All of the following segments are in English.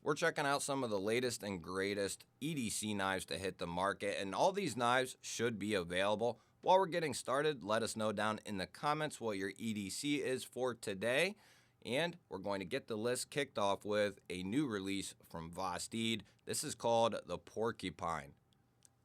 we're checking out some of the latest and greatest EDC knives to hit the market, and all these knives should be available. While we're getting started, let us know down in the comments what your EDC is for today, and we're going to get the list kicked off with a new release from Vostede. This is called the Porcupine.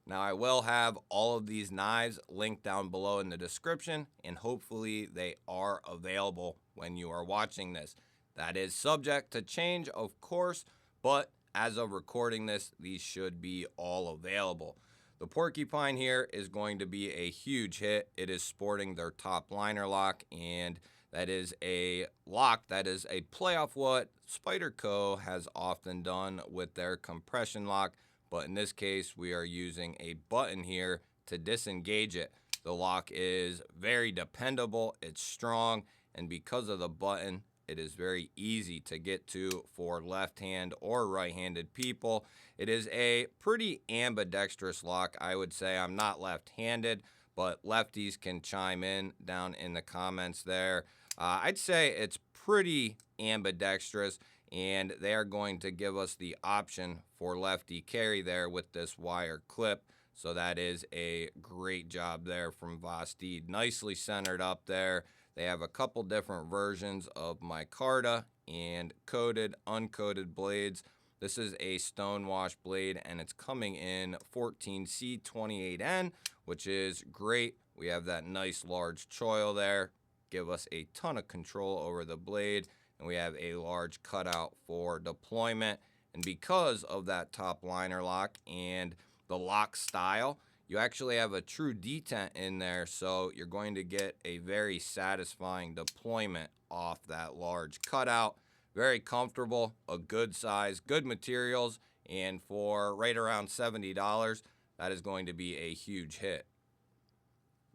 Now, I will have all of these knives linked down below in the description, and hopefully they are available when you are watching this. That is subject to change, of course, but as of recording this, these should be all available. The Porcupine here is going to be a huge hit. It is sporting their top liner lock, and that is a lock that is a play off what Spyderco has often done with their compression lock. But in this case, we are using a button here to disengage it. The lock is very dependable, it's strong, and because of the button, it is very easy to get to for left-hand or right-handed people. It is a pretty ambidextrous lock, I would say. I'm not left-handed, but lefties can chime in down in the comments there. I'd say it's pretty ambidextrous, and they are going to give us the option for lefty carry there with this wire clip. So that is a great job there from Vostede. Nicely centered up there. They have a couple different versions of micarta and coated, uncoated blades. This is a stonewash blade, and it's coming in 14C28N, which is great. We have that nice large choil there. Give us a ton of control over the blade. And we have a large cutout for deployment. And because of that top liner lock and the lock style, you actually have a true detent in there, so you're going to get a very satisfying deployment off that large cutout. Very comfortable, a good size, good materials, and for right around $70, that is going to be a huge hit.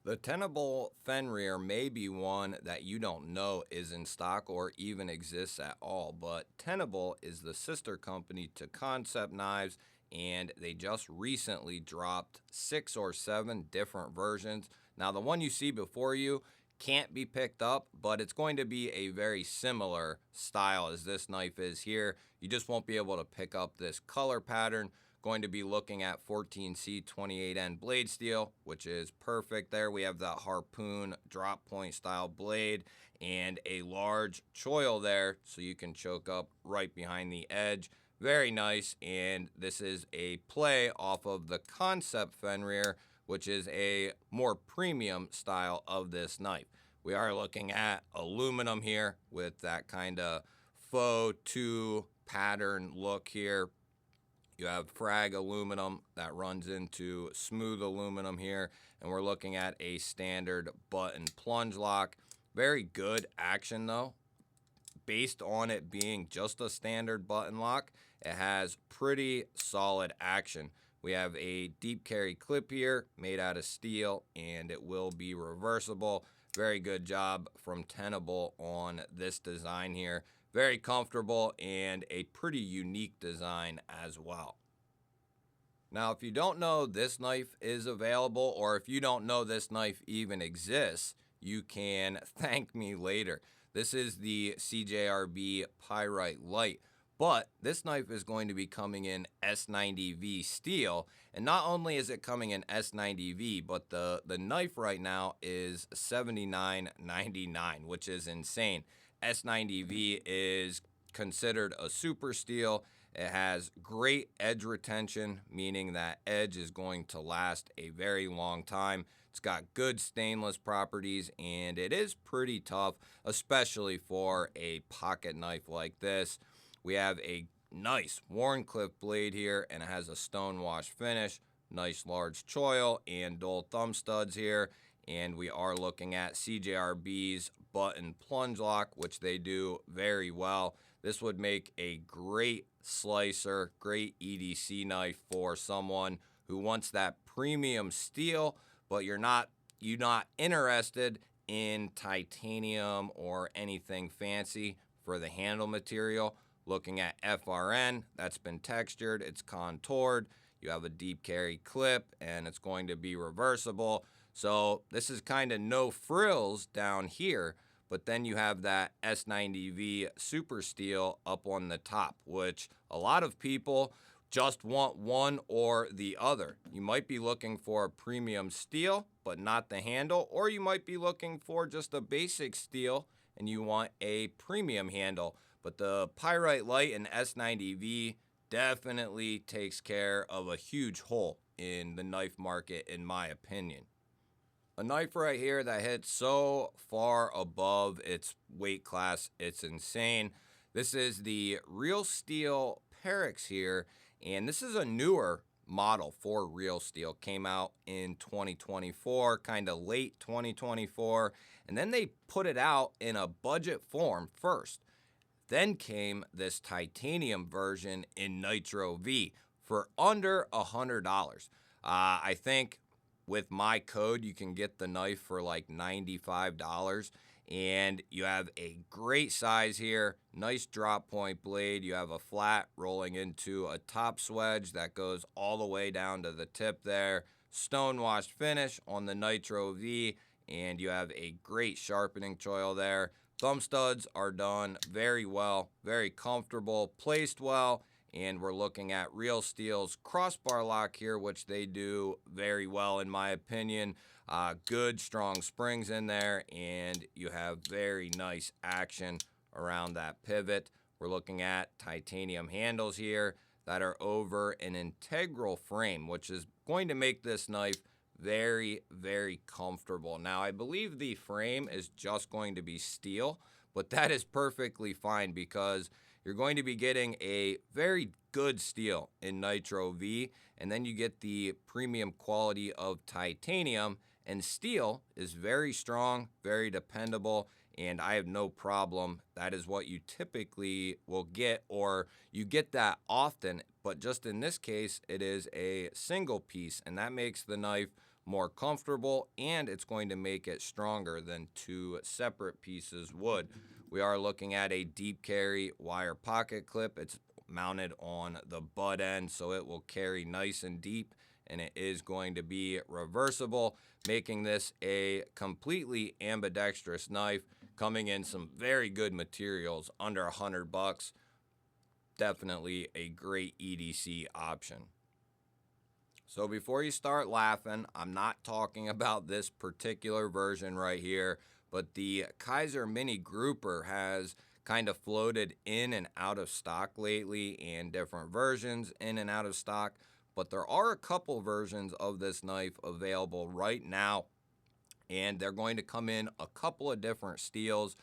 The Tenable Fenrir may be one that you don't know is in stock or even exists at all, but Tenable is the sister company to Concept Knives, and they just recently dropped 6 or 7 different versions. Now, the one you see before you can't be picked up, but it's going to be a very similar style as this knife is here. You just won't be able to pick up this color pattern. Going to be looking at 14C28N blade steel, which is perfect there. We have that harpoon drop point style blade and a large choil there, so you can choke up right behind the edge. Very nice, and this is a play off of the Concept Fenrir, which is a more premium style of this knife. We are looking at aluminum here with that kind of faux 2 pattern look here. You have frag aluminum that runs into smooth aluminum here, and we're looking at a standard button plunge lock. Very good action though. Based on it being just a standard button lock, it has pretty solid action. We have a deep carry clip here made out of steel, and it will be reversible. Very good job from Tenable on this design here. Very comfortable and a pretty unique design as well. Now, if you don't know this knife is available, or if you don't know this knife even exists, you can thank me later. This is the CJRB Pyrite Light, but this knife is going to be coming in S90V steel, and not only is it coming in S90V, but the knife right now is $79.99, which is insane. S90V is considered a super steel. It has great edge retention, meaning that edge is going to last a very long time. It's got good stainless properties, and it is pretty tough, especially for a pocket knife like this. We have a nice Wharncliffe blade here, and it has a stonewash finish. Nice large choil and dual thumb studs here. And we are looking at CJRB's button plunge lock, which they do very well. This would make a great slicer, great EDC knife for someone who wants that premium steel, but you're not interested in titanium or anything fancy for the handle material. Looking at FRN, that's been textured, it's contoured. You have a deep carry clip, and it's going to be reversible. So this is kind of no frills down here, but then you have that S90V Super Steel up on the top, which a lot of people just want one or the other. You might be looking for a premium steel, but not the handle, or you might be looking for just a basic steel and you want a premium handle. But the Pyrite Light and S90V definitely takes care of a huge hole in the knife market, in my opinion. A knife right here that hits so far above its weight class, it's insane. This is the Real Steel Pyrex here, and this is a newer model for Real Steel. Came out in 2024, kind of late 2024, and then they put it out in a budget form first. Then came this titanium version in Nitro V for under $100. I think with my code, you can get the knife for like $95. And you have a great size here, nice drop point blade. You have a flat rolling into a top swedge that goes all the way down to the tip there. Stonewashed finish on the Nitro V, and you have a great sharpening choil there. Thumb studs are done very well, very comfortable, placed well, and we're looking at Real Steel's crossbar lock here, which they do very well in my opinion. Good, strong springs in there, and you have very nice action around that pivot. We're looking at titanium handles here that are over an integral frame, which is going to make this knife very, very comfortable. Now, I believe the frame is just going to be steel, but that is perfectly fine because you're going to be getting a very good steel in Nitro V, and then you get the premium quality of titanium, and steel is very strong, very dependable, and I have no problem. That is what you typically will get, or you get that often, but just in this case, it is a single piece, and that makes the knife more comfortable, and it's going to make it stronger than two separate pieces would. We are looking at a deep carry wire pocket clip. It's mounted on the butt end, so it will carry nice and deep, and it is going to be reversible, making this a completely ambidextrous knife, coming in some very good materials under $100. Definitely a great EDC option. So before you start laughing, I'm not talking about this particular version right here, but the Kaiser Mini Grouper has kind of floated in and out of stock lately, and different versions in and out of stock, but there are a couple versions of this knife available right now, and they're going to come in a couple of different steels.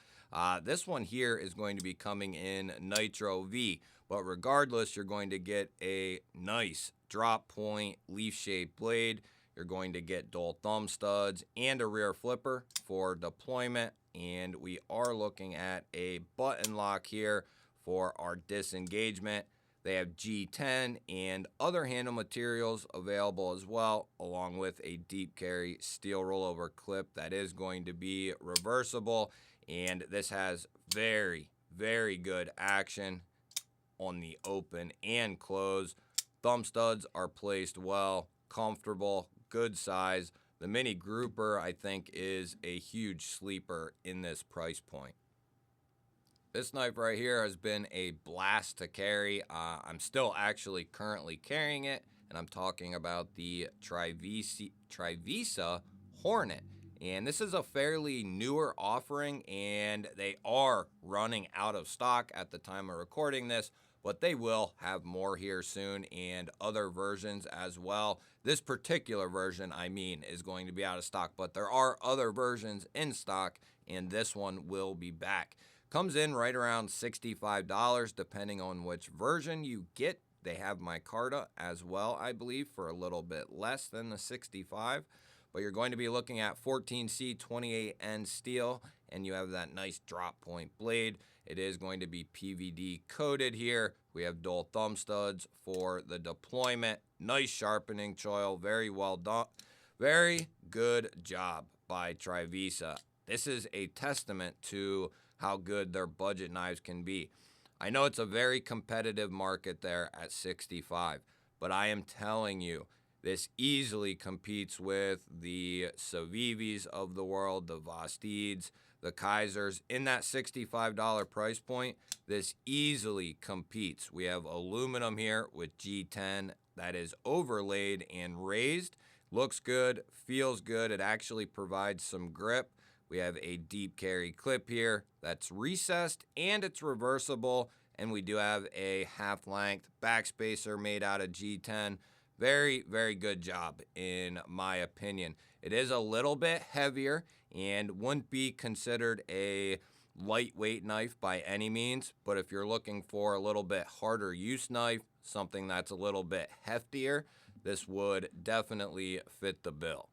This one here is going to be coming in Nitro V, but regardless, you're going to get a nice drop point leaf-shaped blade. You're going to get dual thumb studs and a rear flipper for deployment, and we are looking at a button lock here for our disengagement. They have G10 and other handle materials available as well, along with a deep carry steel rollover clip that is going to be reversible, and this has very, very good action on the open and close. Thumb studs are placed well, comfortable, good size. The Mini Grouper, I think, is a huge sleeper in this price point. This knife right here has been a blast to carry. I'm still actually currently carrying it, and I'm talking about the Trivisa Hornet. And this is a fairly newer offering, and they are running out of stock at the time of recording this, but they will have more here soon, and other versions as well. This particular version, I mean, is going to be out of stock, but there are other versions in stock, and this one will be back. Comes in right around $65, depending on which version you get. They have micarta as well, I believe, for a little bit less than the $65. But you're going to be looking at 14C 28N steel, and you have that nice drop point blade. It is going to be PVD coated here. We have dual thumb studs for the deployment. Nice sharpening choil, very well done. Very good job by Trivisa. This is a testament to how good their budget knives can be. I know it's a very competitive market there at 65, but I am telling you, this easily competes with the Savivis of the world, the Vostids, the Kaisers in that $65 price point. This easily competes. We have aluminum here with G10 that is overlaid and raised. Looks good, feels good. It actually provides some grip. We have a deep carry clip here that's recessed and it's reversible. And we do have a half-length backspacer made out of G10. Very, very good job in my opinion. It is a little bit heavier and wouldn't be considered a lightweight knife by any means, but if you're looking for a little bit harder use knife, something that's a little bit heftier, this would definitely fit the bill.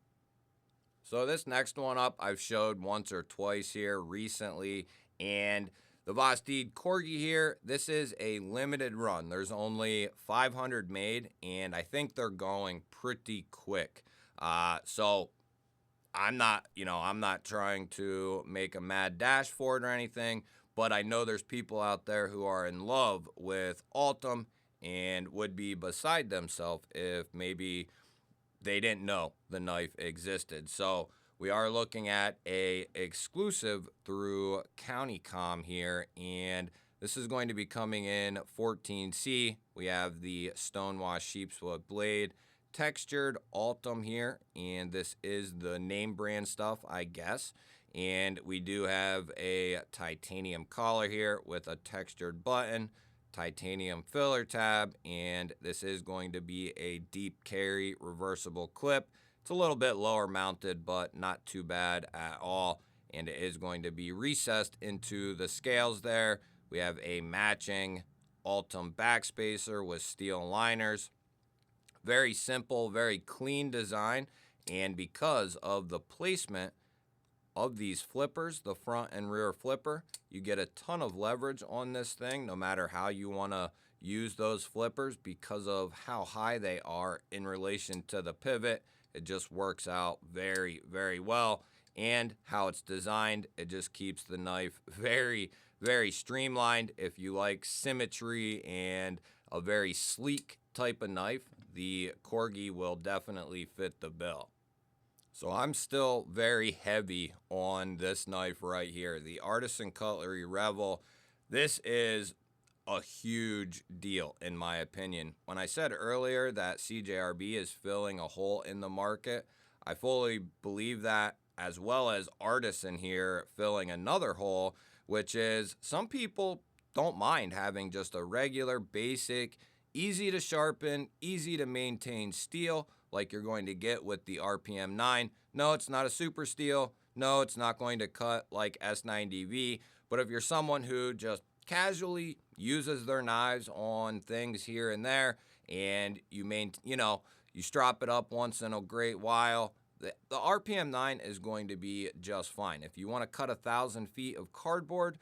So this next one up I've showed once or twice here recently, and the Vosteed Corgi here, this is a limited run. There's only 500 made, and I think they're going pretty quick. So I'm not trying to make a mad dash for it or anything, but I know there's people out there who are in love with Altum and would be beside themselves if maybe they didn't know the knife existed. So we are looking at a exclusive through CountyCom here, and this is going to be coming in 14C. We have the Stonewash sheepswood blade, textured Altum here, and this is the name brand stuff, I guess. And we do have a titanium collar here with a textured button, titanium filler tab, and this is going to be a deep carry reversible clip. It's a little bit lower mounted, but not too bad at all. And it is going to be recessed into the scales there. We have a matching Altum backspacer with steel liners. Very simple, very clean design. And because of the placement of these flippers, the front and rear flipper, you get a ton of leverage on this thing, no matter how you want to use those flippers, because of how high they are in relation to the pivot. It just works out very, very well. And how it's designed, it just keeps the knife very, very streamlined. If you like symmetry and a very sleek type of knife, the Corgi will definitely fit the bill. So I'm still very heavy on this knife right here, the Artisan Cutlery Revel. This is a huge deal in my opinion. When I said earlier that CJRB is filling a hole in the market, I fully believe that, as well as Artisan here filling another hole, which is some people don't mind having just a regular, basic, easy to sharpen, easy to maintain steel like you're going to get with the RPM 9. No, it's not a super steel. No, it's not going to cut like S90V. But if you're someone who just casually uses their knives on things here and there, and you strap it up once in a great while, the RPM 9 is going to be just fine. If you want to cut 1,000 feet of cardboard,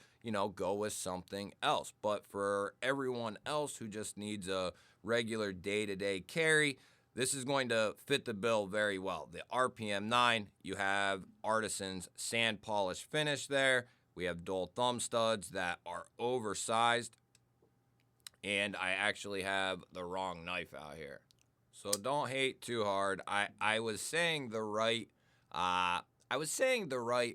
go with something else. But for everyone else who just needs a regular day-to-day carry, this is going to fit the bill very well. The RPM 9, you have Artisan's sand polish finish there. We have dual thumb studs that are oversized. And I actually have the wrong knife out here. So don't hate too hard. I was saying the right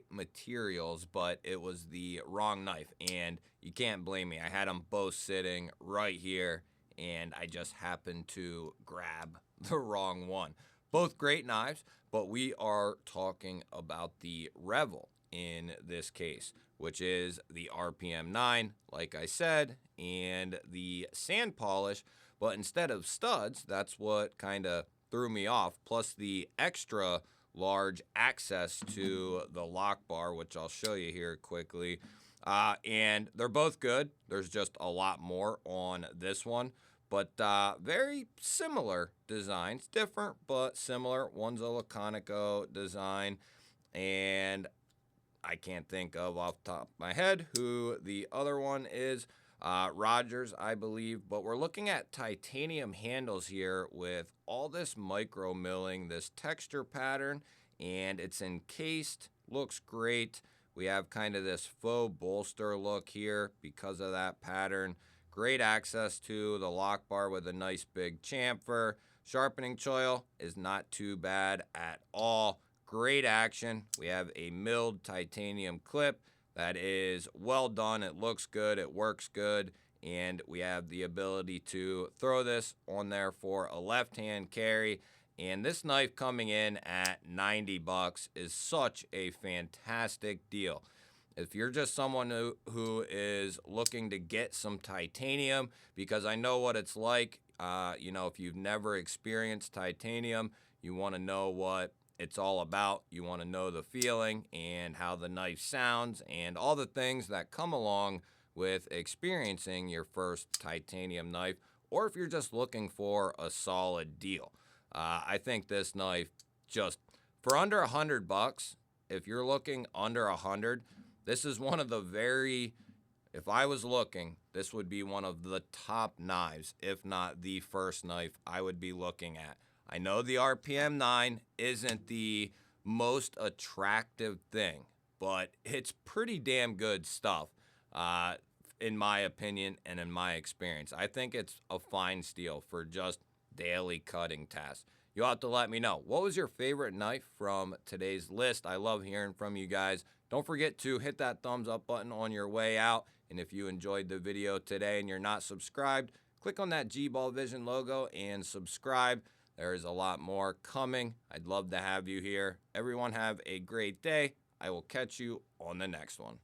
materials, but it was the wrong knife, and you can't blame me. I had them both sitting right here, and I just happened to grab the wrong one. Both great knives, but we are talking about the Revel in this case, which is the RPM 9, like I said, and the sand polish. But instead of studs, that's what kind of threw me off, plus the extra large access to the lock bar, which I'll show you here quickly. And they're both good. There's just a lot more on this one, but very similar designs. Different, but similar. One's a Laconico design, and I can't think of off the top of my head who the other one is. Rogers, I believe, but we're looking at titanium handles here with all this micro milling, this texture pattern, and it's encased, looks great. We have kind of this faux bolster look here because of that pattern. Great access to the lock bar with a nice big chamfer. Sharpening choil is not too bad at all. great action. We have a milled titanium clip that is well done. It looks good, it works good, and we have the ability to throw this on there for a left-hand carry. And this knife coming in at 90 bucks is such a fantastic deal. If you're just someone who is looking to get some titanium, because I know what it's like, if you've never experienced titanium, you want to know what it's all about. You want to know the feeling and how the knife sounds and all the things that come along with experiencing your first titanium knife, or if you're just looking for a solid deal. I think this knife, just for under 100 bucks, if you're looking under 100, this is one of the if I was looking, this would be one of the top knives, if not the first knife I would be looking at. I know the RPM 9 isn't the most attractive thing, but it's pretty damn good stuff, in my opinion and in my experience. I think it's a fine steel for just daily cutting tasks. You'll have to let me know. What was your favorite knife from today's list? I love hearing from you guys. Don't forget to hit that thumbs up button on your way out. And if you enjoyed the video today and you're not subscribed, click on that G-Ball Vision logo and subscribe. There is a lot more coming. I'd love to have you here. Everyone have a great day. I will catch you on the next one.